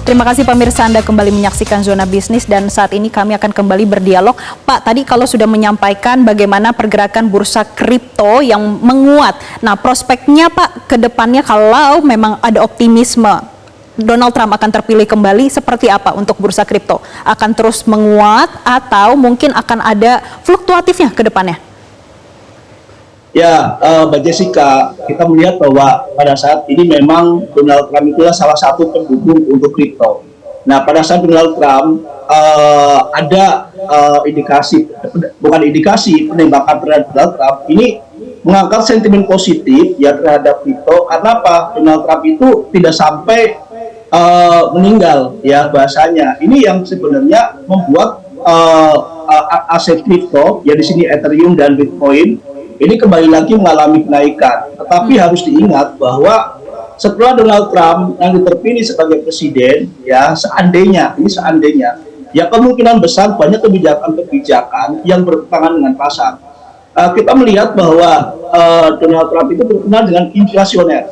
Terima kasih pemirsa, Anda kembali menyaksikan Zona Bisnis dan saat ini kami akan kembali berdialog. Pak, tadi kalau sudah menyampaikan bagaimana pergerakan bursa kripto yang menguat. Nah, prospeknya Pak ke depannya kalau memang ada optimisme Donald Trump akan terpilih kembali, seperti apa untuk bursa kripto? Akan terus menguat atau mungkin akan ada fluktuatifnya ke depannya? Ya, Mbak Jessica, kita melihat bahwa pada saat ini memang Donald Trump itulah salah satu pendukung untuk kripto. Nah, pada saat Donald Trump ada penembakan terhadap Donald Trump, ini mengangkat sentimen positif ya terhadap kripto. Karena apa? Donald Trump itu tidak sampai meninggal ya bahasanya. Ini yang sebenarnya membuat aset kripto ya di sini Ethereum dan Bitcoin ini kembali lagi mengalami kenaikan. Tetapi harus diingat bahwa setelah Donald Trump nanti terpilih sebagai presiden, ya seandainya ya kemungkinan besar banyak kebijakan-kebijakan yang bertentangan dengan pasar. Kita melihat bahwa Donald Trump itu terkenal dengan inflasioner.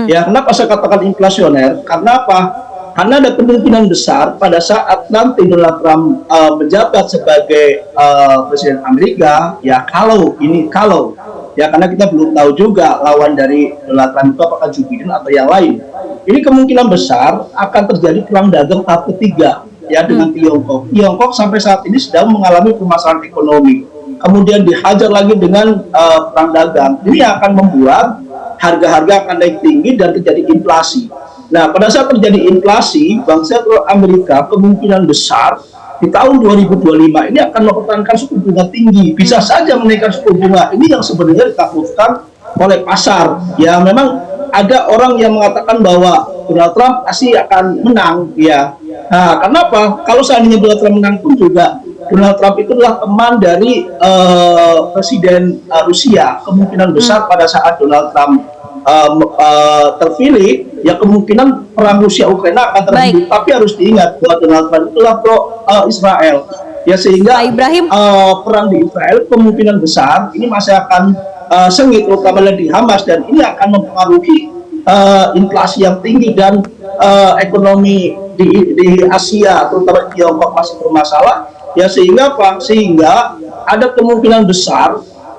Ya, kenapa saya katakan inflasioner? Karena apa? Karena ada kemungkinan besar pada saat nanti Donald Trump menjabat sebagai presiden Amerika, ya kalau ya karena kita belum tahu juga lawan dari Donald Trump itu apakah Joe Biden atau yang lain. Ini kemungkinan besar akan terjadi perang dagang tahap ketiga ya dengan Tiongkok. Tiongkok sampai saat ini sedang mengalami permasalahan ekonomi. Kemudian dihajar lagi dengan perang dagang. Ini akan membuat harga-harga akan naik tinggi dan terjadi inflasi. Nah, pada saat terjadi inflasi, Bank Sentral Amerika kemungkinan besar di tahun 2025 ini akan mempertahankan suku bunga tinggi. Bisa saja menaikkan suku bunga. Ini yang sebenarnya ditakutkan oleh pasar. Ya, memang ada orang yang mengatakan bahwa Donald Trump pasti akan menang. Ya, nah, kenapa? Kalau seandainya Donald Trump menang pun juga Donald Trump itu adalah teman dari Presiden Rusia. Kemungkinan besar pada saat Donald Trump terpilih, ya kemungkinan perang Rusia-Ukraina akan terhenti. Tapi harus diingat bahwa Donald Trump itulah pro-Israel. Ya sehingga perang di Israel kemungkinan besar ini masih akan sengit, terutama di Hamas, dan ini akan mempengaruhi inflasi yang tinggi dan ekonomi di Asia, terutama Tiongkok masih bermasalah. Ya sehingga ada kemungkinan besar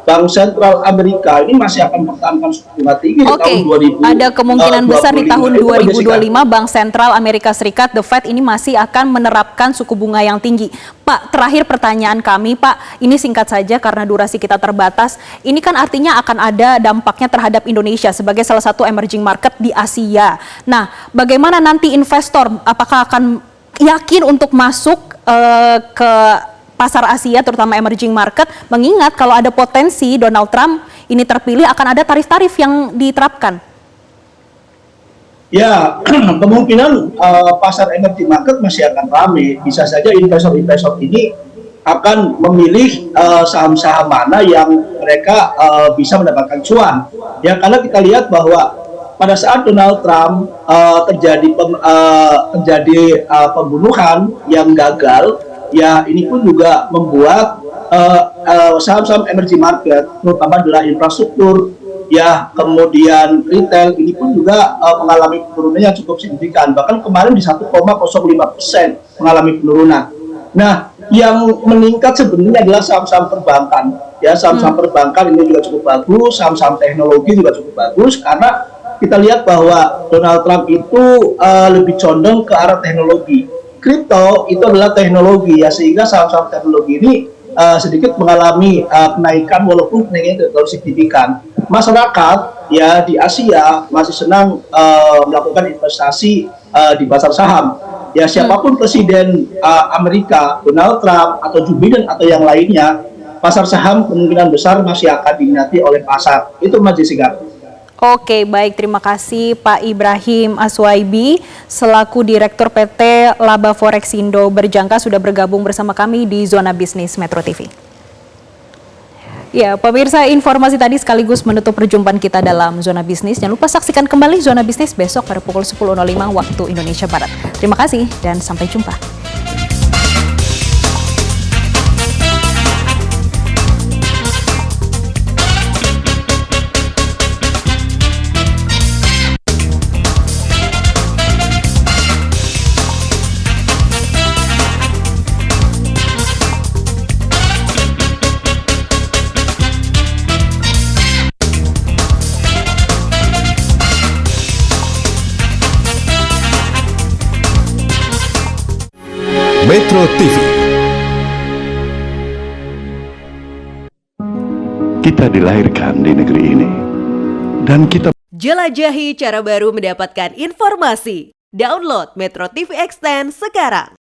Bank Sentral Amerika ini masih akan mempertahankan suku bunga tinggi di tahun 2025. Ada kemungkinan besar di tahun 2025 Bank Sentral Amerika Serikat, The Fed ini masih akan menerapkan suku bunga yang tinggi. Pak, terakhir pertanyaan kami, Pak, ini singkat saja karena durasi kita terbatas. Ini kan artinya akan ada dampaknya terhadap Indonesia sebagai salah satu emerging market di Asia. Nah, bagaimana nanti investor, apakah akan yakin untuk masuk ke pasar Asia, terutama emerging market, mengingat kalau ada potensi Donald Trump ini terpilih akan ada tarif-tarif yang diterapkan? Ya, kemungkinan pasar emerging market masih akan ramai. Bisa saja investor-investor ini akan memilih saham-saham mana yang mereka bisa mendapatkan cuan. Ya, karena kita lihat bahwa pada saat Donald Trump terjadi pembunuhan yang gagal, ya ini pun juga membuat saham-saham emerging market, terutama adalah infrastruktur, ya kemudian retail, ini pun juga mengalami penurunan yang cukup signifikan. Bahkan kemarin di 1,05% mengalami penurunan. Nah, yang meningkat sebenarnya adalah saham-saham perbankan. Ya, saham-saham perbankan ini juga cukup bagus, saham-saham teknologi juga cukup bagus karena kita lihat bahwa Donald Trump itu lebih condong ke arah teknologi. Kripto itu adalah teknologi ya, sehingga saham-saham teknologi ini sedikit mengalami kenaikan walaupun kenaikannya tidak terlalu signifikan. Masyarakat ya di Asia masih senang melakukan investasi di pasar saham. Ya siapapun presiden Amerika, Donald Trump atau Joe Biden atau yang lainnya, pasar saham kemungkinan besar masih akan diminati oleh pasar. Itu Mbak Jessica. Oke, baik. Terima kasih Pak Ibrahim Aswaibi selaku Direktur PT Laba Forexindo Berjangka sudah bergabung bersama kami di Zona Bisnis Metro TV. Ya, pemirsa, informasi tadi sekaligus menutup perjumpaan kita dalam Zona Bisnis. Jangan lupa saksikan kembali Zona Bisnis besok pada pukul 10.05 waktu Indonesia Barat. Terima kasih dan sampai jumpa. Metro TV. Kita dilahirkan di negeri ini dan kita Jelajahi cara baru mendapatkan informasi. Download Metro TV Extend sekarang.